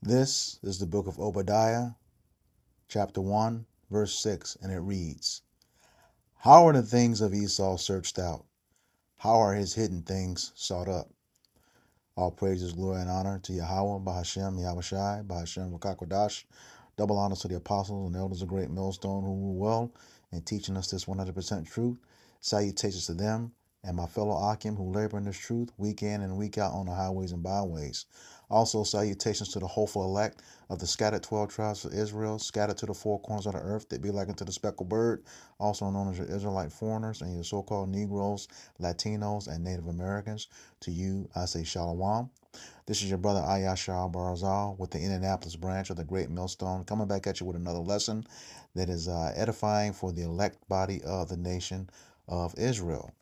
This is the book of Obadiah, chapter 1, verse 6, and it reads, How are the things of Esau searched out? How are his hidden things sought up? All praises, glory, and honor to Yahweh, Bahashem, Yahushai, Bahashem, Rakakwadash. Double honors to the apostles and elders of Great Millstone who rule well in teaching us this 100% truth. Salutations to them and my fellow Akim who labor in this truth week in and week out on the highways and byways. Also, salutations to the hopeful elect of the scattered 12 tribes of Israel, scattered to the four corners of the earth that be like unto the speckled bird, also known as your Israelite foreigners and your so-called Negroes, Latinos, and Native Americans. To you, I say Shalom. This is your brother Ayashar Barazal with the Indianapolis branch of the Great Millstone, coming back at you with another lesson that is edifying for the elect body of the nation of Israel.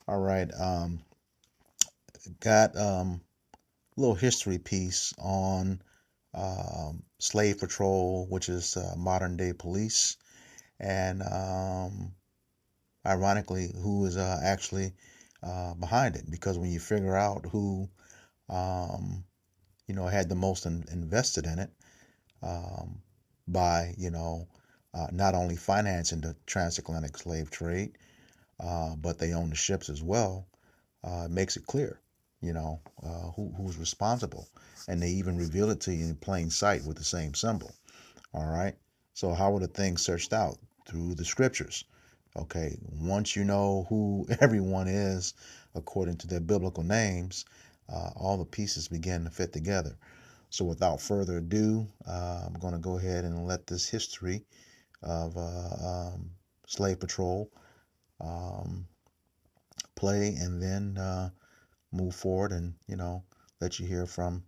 All right, got a little history piece on slave patrol, which is modern day police, and ironically, who is actually behind it. Because when you figure out who had the most invested in it, by not only financing the transatlantic slave trade, but they own the ships as well. It makes it clear, who's responsible, and they even reveal it to you in plain sight with the same symbol. All right. So how are the things searched out? Through the scriptures. Okay. Once you know who everyone is according to their biblical names, all the pieces begin to fit together. So without further ado, I'm going to go ahead and let this history of slave patrol play, and then move forward and, let you hear from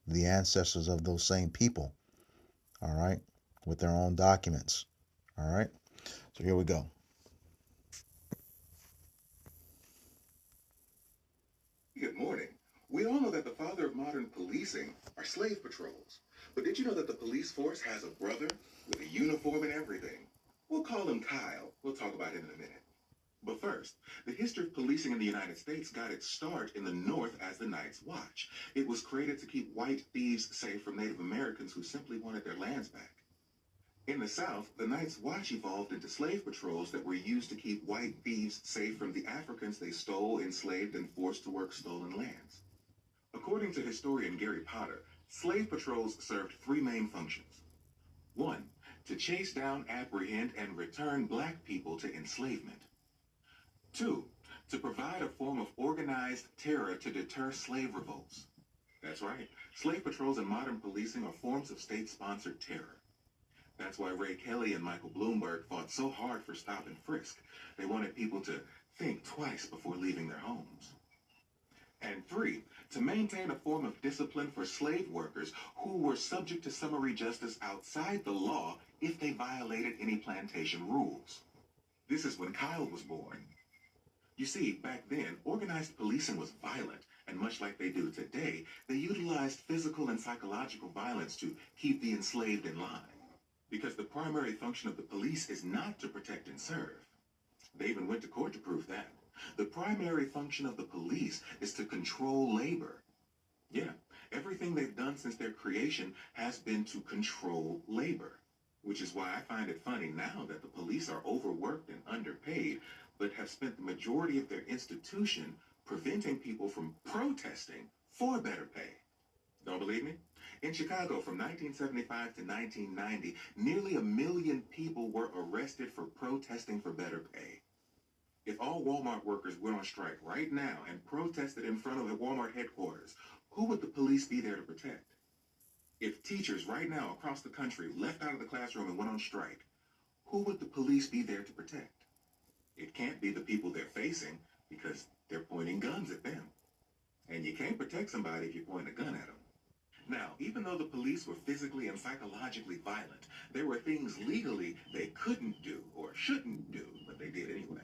the ancestors of those same people. All right. With their own documents. All right. So here we go. Good morning. We all know that the father of modern policing are slave patrols. But did you know that the police force has a brother with a uniform and everything? We'll call him Kyle. We'll talk about him in a minute. But first, the history of policing in the United States got its start in the North as the Night's Watch. It was created to keep white thieves safe from Native Americans who simply wanted their lands back. In the South, the Night's Watch evolved into slave patrols that were used to keep white thieves safe from the Africans they stole, enslaved, and forced to work stolen lands. According to historian Gary Potter, slave patrols served three main functions. One, to chase down, apprehend, and return black people to enslavement. Two, to provide a form of organized terror to deter slave revolts. That's right, slave patrols and modern policing are forms of state-sponsored terror. That's why Ray Kelly and Michael Bloomberg fought so hard for stop and frisk. They wanted people to think twice before leaving their homes. And three, to maintain a form of discipline for slave workers who were subject to summary justice outside the law if they violated any plantation rules. This is when Kyle was born. You see, back then, organized policing was violent, and much like they do today, they utilized physical and psychological violence to keep the enslaved in line. Because the primary function of the police is not to protect and serve. They even went to court to prove that. The primary function of the police is to control labor. Yeah, everything they've done since their creation has been to control labor. Which is why I find it funny now that the police are overworked and underpaid, but have spent the majority of their institution preventing people from protesting for better pay. Don't believe me? In Chicago from 1975 to 1990, nearly 1 million people were arrested for protesting for better pay. If all Walmart workers went on strike right now and protested in front of the Walmart headquarters, who would the police be there to protect? If teachers right now across the country left out of the classroom and went on strike, who would the police be there to protect? It can't be the people they're facing because they're pointing guns at them. And you can't protect somebody if you point a gun at them. Now, even though the police were physically and psychologically violent, there were things legally they couldn't do or shouldn't do, but they did anyway.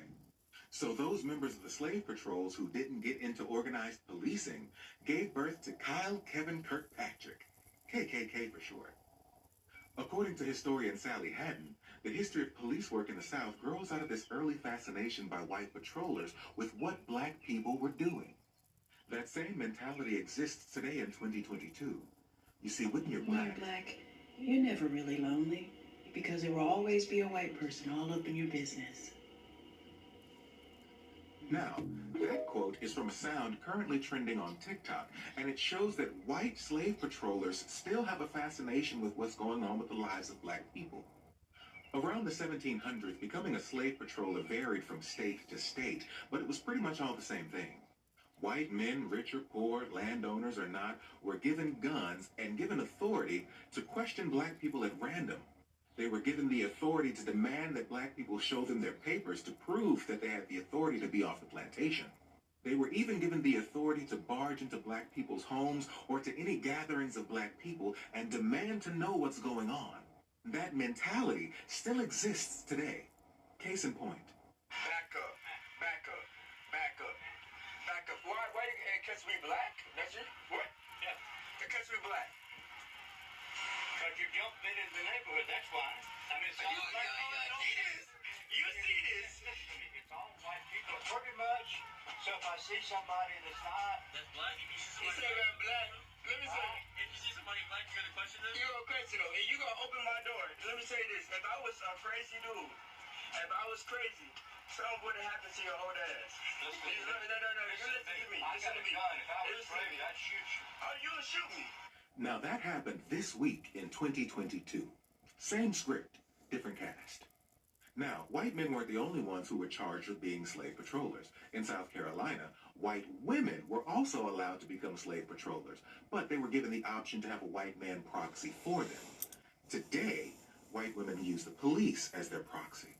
So those members of the slave patrols who didn't get into organized policing gave birth to Kyle Kevin Kirkpatrick, KKK for short. According to historian Sally Haddon, the history of police work in the South grows out of this early fascination by white patrollers with what black people were doing. That same mentality exists today in 2022. You see, when you're black, you're never really lonely because there will always be a white person all up in your business. Now, that quote is from a sound currently trending on TikTok, and it shows that white slave patrollers still have a fascination with what's going on with the lives of black people. Around the 1700s, becoming a slave patroller varied from state to state, but it was pretty much all the same thing. White men, rich or poor, landowners or not, were given guns and given authority to question black people at random. They were given the authority to demand that black people show them their papers to prove that they had the authority to be off the plantation. They were even given the authority to barge into black people's homes or to any gatherings of black people and demand to know what's going on. That mentality still exists today. Case in point. Back up, back up, back up, back up. Why? Because we black? That's it? What? Yeah. Because we black. Because you jumped in the neighborhood, that's why. I mean, it's all black people. You see this. It's all white people, pretty much. So if I see somebody that's black, if you see somebody black, let me say, if you see somebody black, you're gonna question them? You're gonna question them, and you're gonna open my door. Let me say this, if I was a crazy dude, if I was crazy, something would have happened to your old ass. No, you listen to me. I got a gun. If I was crazy, I'd shoot you. Oh, you would shoot me. Now that happened this week in 2022. Same script, different cast. Now, white men weren't the only ones who were charged with being slave patrollers. In South Carolina, white women were also allowed to become slave patrollers, but they were given the option to have a white man proxy for them. Today, white women use the police as their proxy.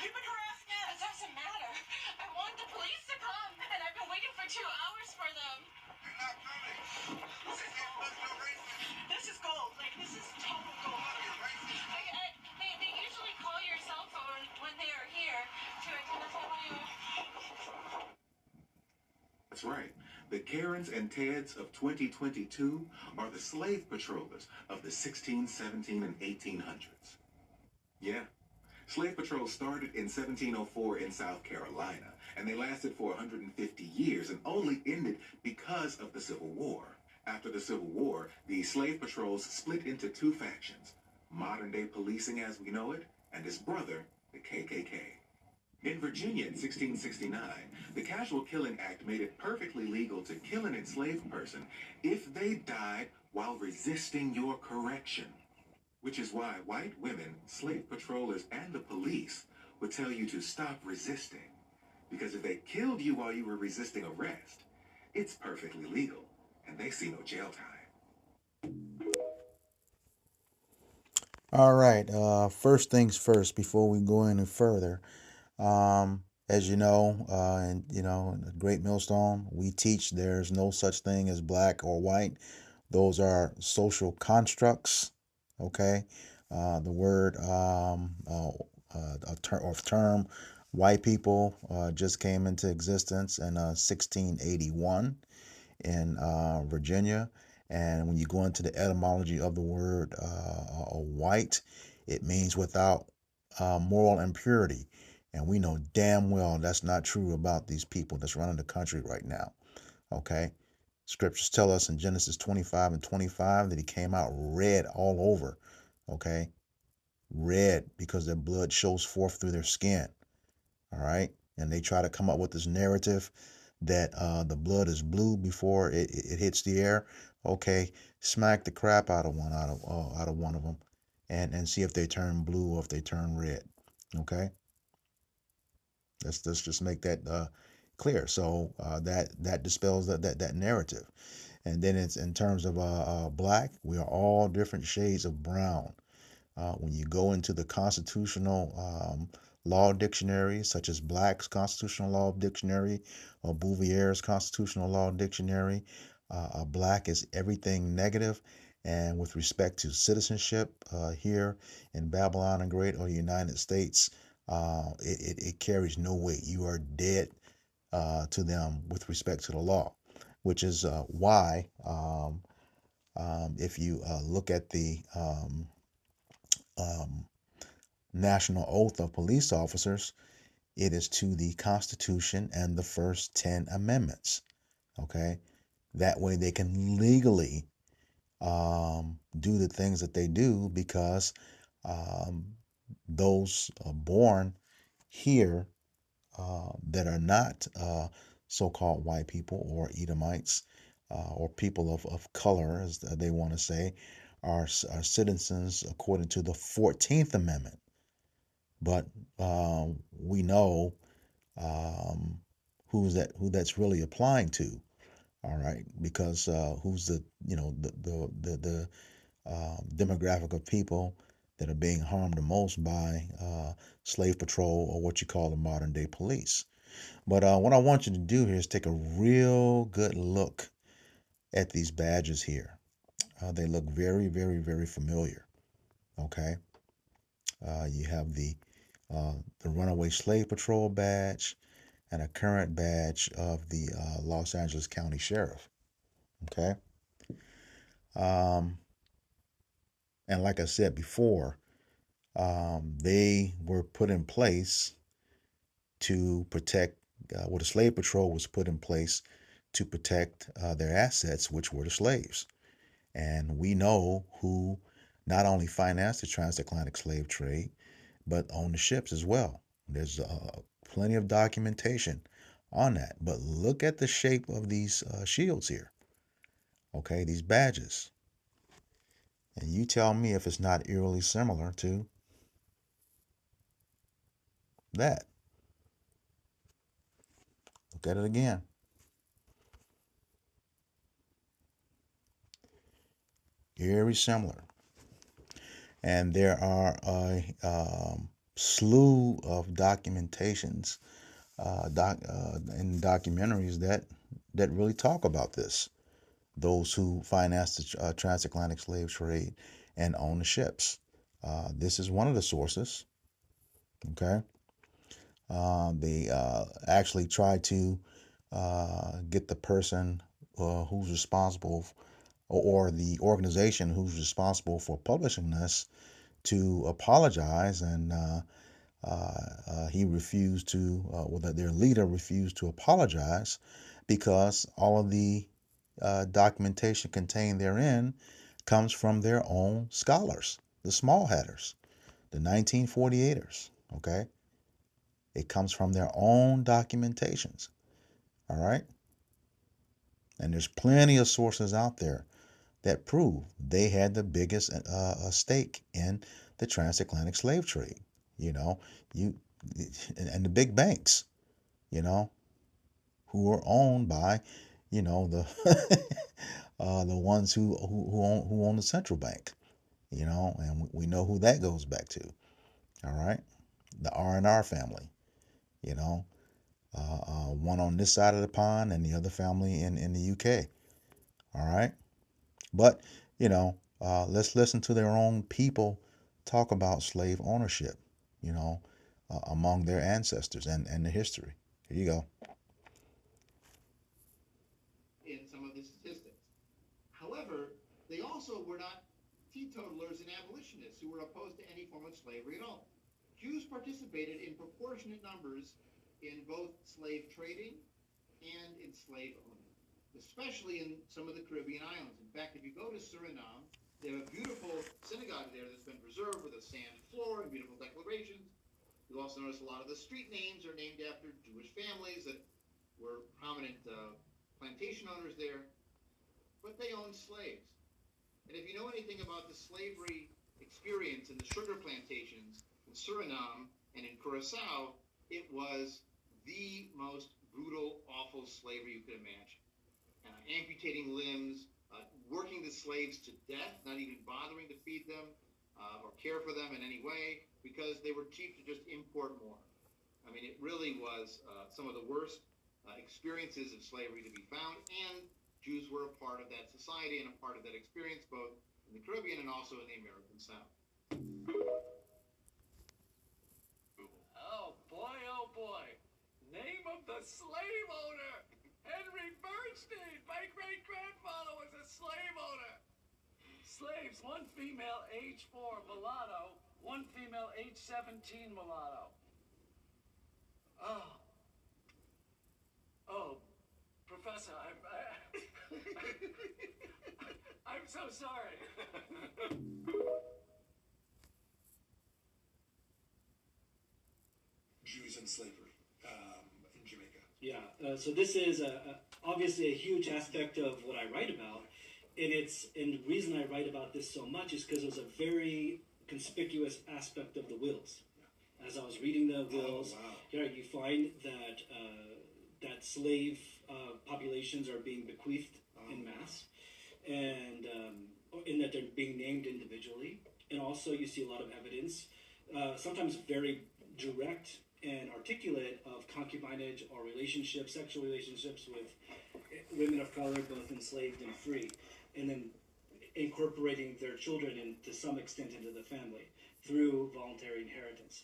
You've been harassing me. It doesn't matter. I want the police to come, and I've been waiting for 2 hours for them. You're not coming. This is gold. Like, this is total gold. They usually call your cell phone when they are here to identify when you are. That's right. The Karens and Teds of 2022 are the slave patrollers of the 16, 17, and 1800s. Yeah. Slave patrols started in 1704 in South Carolina, and they lasted for 150 years and only ended because of the Civil War. After the Civil War, the slave patrols split into two factions, modern-day policing as we know it, and its brother, the KKK. In Virginia in 1669, the Casual Killing Act made it perfectly legal to kill an enslaved person if they died while resisting your correction. Which is why white women, slave patrollers, and the police would tell you to stop resisting. Because if they killed you while you were resisting arrest, it's perfectly legal, and they see no jail time. All right. First things first, before we go any further, as you know, and in the Great Millstone, we teach there's no such thing as black or white. Those are social constructs. Okay. The word term white people just came into existence in 1681 in Virginia. And when you go into the etymology of the word white, it means without moral impurity. And we know damn well that's not true about these people that's running the country right now. Okay. Scriptures tell us in Genesis 25 and 25 that he came out red all over. Okay. Red because their blood shows forth through their skin. All right. And they try to come up with this narrative that the blood is blue before it hits the air. Okay. Smack the crap out of one of them and see if they turn blue or if they turn red. Okay. Let's just make that clear. So that dispels that narrative. And then it's in terms of black, we are all different shades of brown. When you go into the constitutional law dictionary, such as Black's Constitutional Law Dictionary or Bouvier's Constitutional Law Dictionary, black is everything negative. And with respect to citizenship here in Babylon and Great or United States, it carries no weight. You are dead to them with respect to the law, which is why if you look at the um, national oath of police officers, it is to the Constitution and the first 10 amendments. Okay. That way they can legally do the things that they do because um, those born here that are not so-called white people or Edomites or people of color, as they want to say, are citizens according to the 14th Amendment. But we know um, who that's really applying to. All right, because who's the demographic of people that are being harmed the most by slave patrol or what you call the modern day police. But what I want you to do here is take a real good look at these badges here. They look very, very, very familiar. Okay, you have the Runaway Slave Patrol badge and a current badge of the Los Angeles County Sheriff. Okay, um, and like I said before, they were put in place to protect. The Slave Patrol was put in place to protect their assets, which were the slaves. And we know who not only financed the transatlantic slave trade, but owned the ships as well. There's plenty of documentation on that. But look at the shape of these shields here, okay, these badges. And you tell me if it's not eerily similar to that. Look at it again. Very similar. And there are a slew of documentations in documentaries that really talk about this. Those who financed the transatlantic slave trade and own the ships. This is one of the sources. Okay, they actually tried to get the person who's responsible, or the organization who's responsible for publishing this, to apologize, and he refused to, well, their leader refused to apologize because all of the documentation contained therein comes from their own scholars, the small hatters, the 1948ers. Okay, it comes from their own documentations. All right, and there's plenty of sources out there that prove they had the biggest stake in the transatlantic slave trade. You know, you and the big banks. You know, who are owned by, the the ones who own the central bank. You know, and we know who that goes back to. All right, the R&R family. You know, one on this side of the pond and the other family in the UK. All right, but let's listen to their own people talk about slave ownership. You know, among their ancestors and the history. Here you go. sorry. Jews and slavery in Jamaica. Yeah, so this is obviously a huge aspect of what I write about, and the reason I write about this so much is because it was a very conspicuous aspect of the wills. As I was reading the wills, oh, wow. You find that that slave populations are being bequeathed in mass, and in that they're being named individually, and also you see a lot of evidence, sometimes very direct and articulate, of concubinage or relationships, sexual relationships with women of color, both enslaved and free, and then incorporating their children to some extent into the family through voluntary inheritance.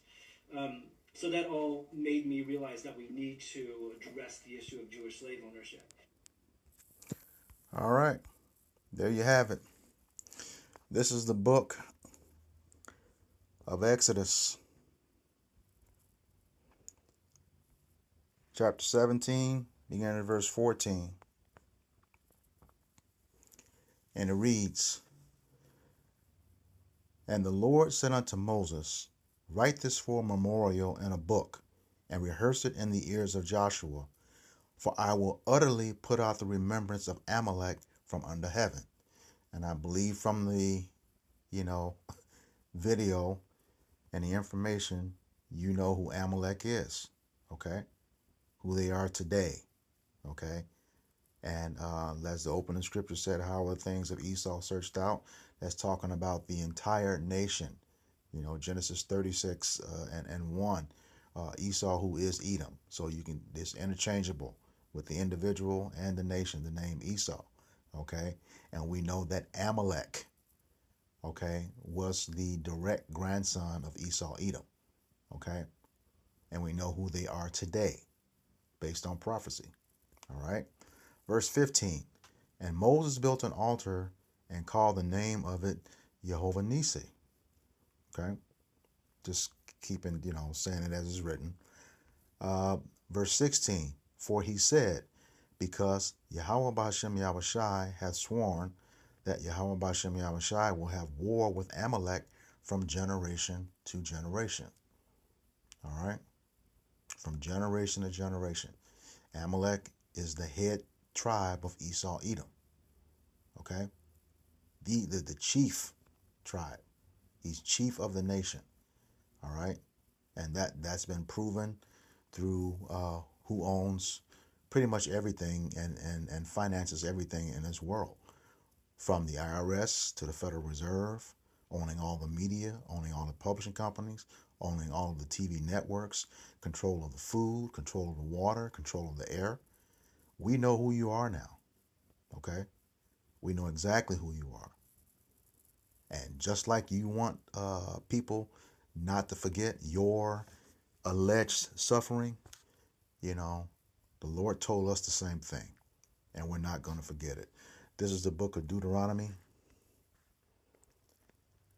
So that all made me realize that we need to address the issue of Jewish slave ownership. All right. There you have it. This is the book of Exodus, chapter 17, beginning at verse 14. And it reads, And the Lord said unto Moses, Write this for a memorial in a book, and rehearse it in the ears of Joshua, for I will utterly put out the remembrance of Amalek from under heaven. And I believe from the, video and the information, you know who Amalek is, okay? Who they are today, okay? And as the opening scripture said, how are the things of Esau searched out? That's talking about the entire nation. Genesis 36 and 1. Esau, who is Edom. So it's interchangeable with the individual and the nation, the name Esau. Okay. And we know that Amalek, okay, was the direct grandson of Esau, Edom. Okay. And we know who they are today based on prophecy. All right. Verse 15. And Moses built an altar and called the name of it Jehovah Nissi. Okay. Just keeping, saying it as it's written. Verse 16. For he said, because Yahweh Ba'ashem Yahushai hath sworn that Yahweh Ba'ashem Yahushai will have war with Amalek from generation to generation. All right. From generation to generation. Amalek is the head tribe of Esau, Edom. Okay. The chief tribe. He's chief of the nation. All right. And that's been proven through who owns pretty much everything and finances everything in this world, from the IRS to the Federal Reserve, owning all the media, owning all the publishing companies, owning all of the TV networks, control of the food, control of the water, control of the air. We know who you are now, okay? We know exactly who you are. And just like you want people not to forget your alleged suffering, the Lord told us the same thing, and we're not going to forget it. This is the book of Deuteronomy,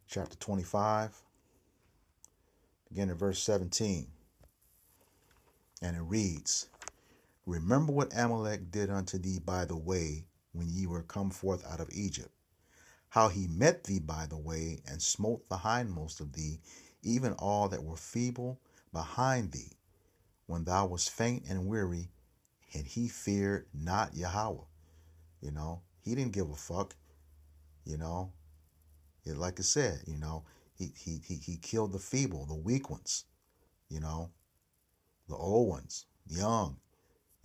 chapter 25, beginning at verse 17. And it reads, Remember what Amalek did unto thee by the way when ye were come forth out of Egypt, how he met thee by the way and smote the hindmost of thee, even all that were feeble behind thee, when thou wast faint and weary, and he feared not Yahweh. He didn't give a fuck. Like I said, he killed the feeble, the weak ones, the old ones, young,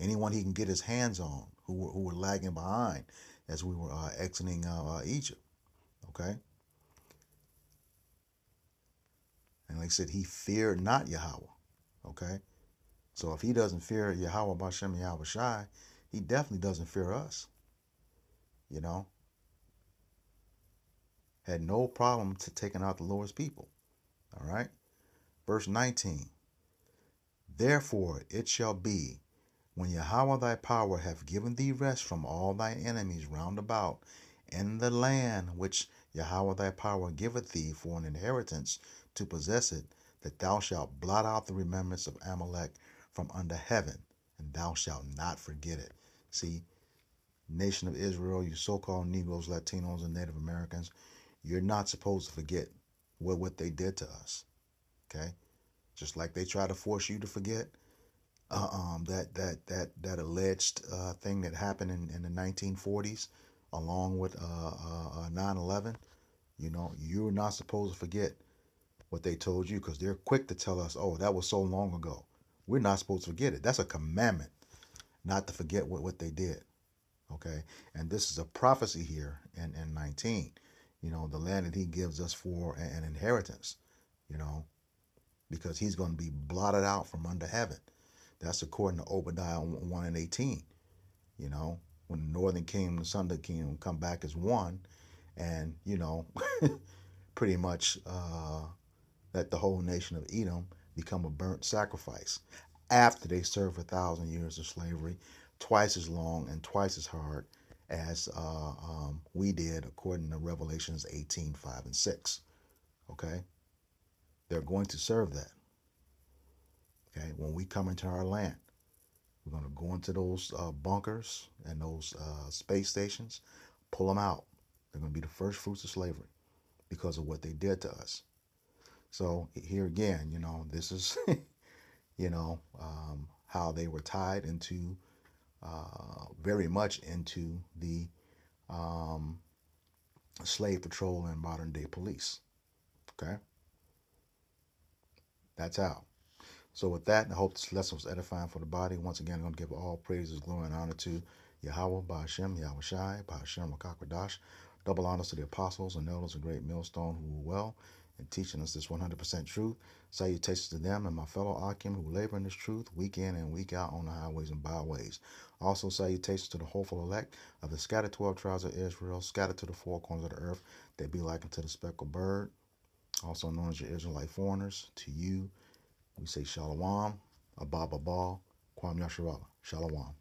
anyone he can get his hands on who were lagging behind as we were exiting Egypt. Okay. And like I said, he feared not Yahweh. Okay. So if he doesn't fear Yahweh Bashem Yahweh Shai, he definitely doesn't fear us. Had no problem to taking out the Lord's people. All right. Verse 19. Therefore it shall be, when Yahweh thy power hath given thee rest from all thine enemies round about, in the land which Yahweh thy power giveth thee for an inheritance to possess it, that thou shalt blot out the remembrance of Amalek from under heaven, and thou shalt not forget it. See, Nation of Israel, you so-called Negroes, Latinos, and Native Americans, you're not supposed to forget what they did to us. Okay, just like they try to force you to forget that alleged thing that happened in the 1940s, along with 9/11. You know, you're not supposed to forget what they told you because they're quick to tell us, "Oh, that was so long ago." We're not supposed to forget it. That's a commandment, not to forget what they did. Okay, and this is a prophecy here in 19. You know, the land that He gives us for an inheritance. You know, because He's going to be blotted out from under heaven. That's according to Obadiah 1 and 18. You know, when the northern kingdom and the southern kingdom come back as one, and, you know, pretty much let the whole nation of Edom become a burnt sacrifice after they serve 1,000 years of slavery, twice as long and twice as hard as we did, according to Revelations 18:5 and 6. Okay, they're going to serve that. Okay, when we come into our land, we're going to go into those bunkers and those space stations, pull them out. They're going to be the first fruits of slavery because of what they did to us. So here again, you know, this is, you know, how they were tied into, very much into the um, slave patrol and modern day police. Okay, that's how. So with that, I hope this lesson was edifying for the body. Once again, I'm going to give all praises, glory, and honor to Yahweh, Ba'ashem, Yahweh Shai, Ba'ashem, Rakakwadash. Double honors to the apostles and elders of Great Millstone who were well in teaching us this 100% truth. Salutations to them and my fellow Akim who labor in this truth week in and week out on the highways and byways. Also, salutations to the hopeful elect of the scattered 12 tribes of Israel, scattered to the four corners of the earth. They be likened to the speckled bird, also known as your Israelite foreigners. To you, we say Shalom, Abba Babal, Kwam Yasharala. Shalom.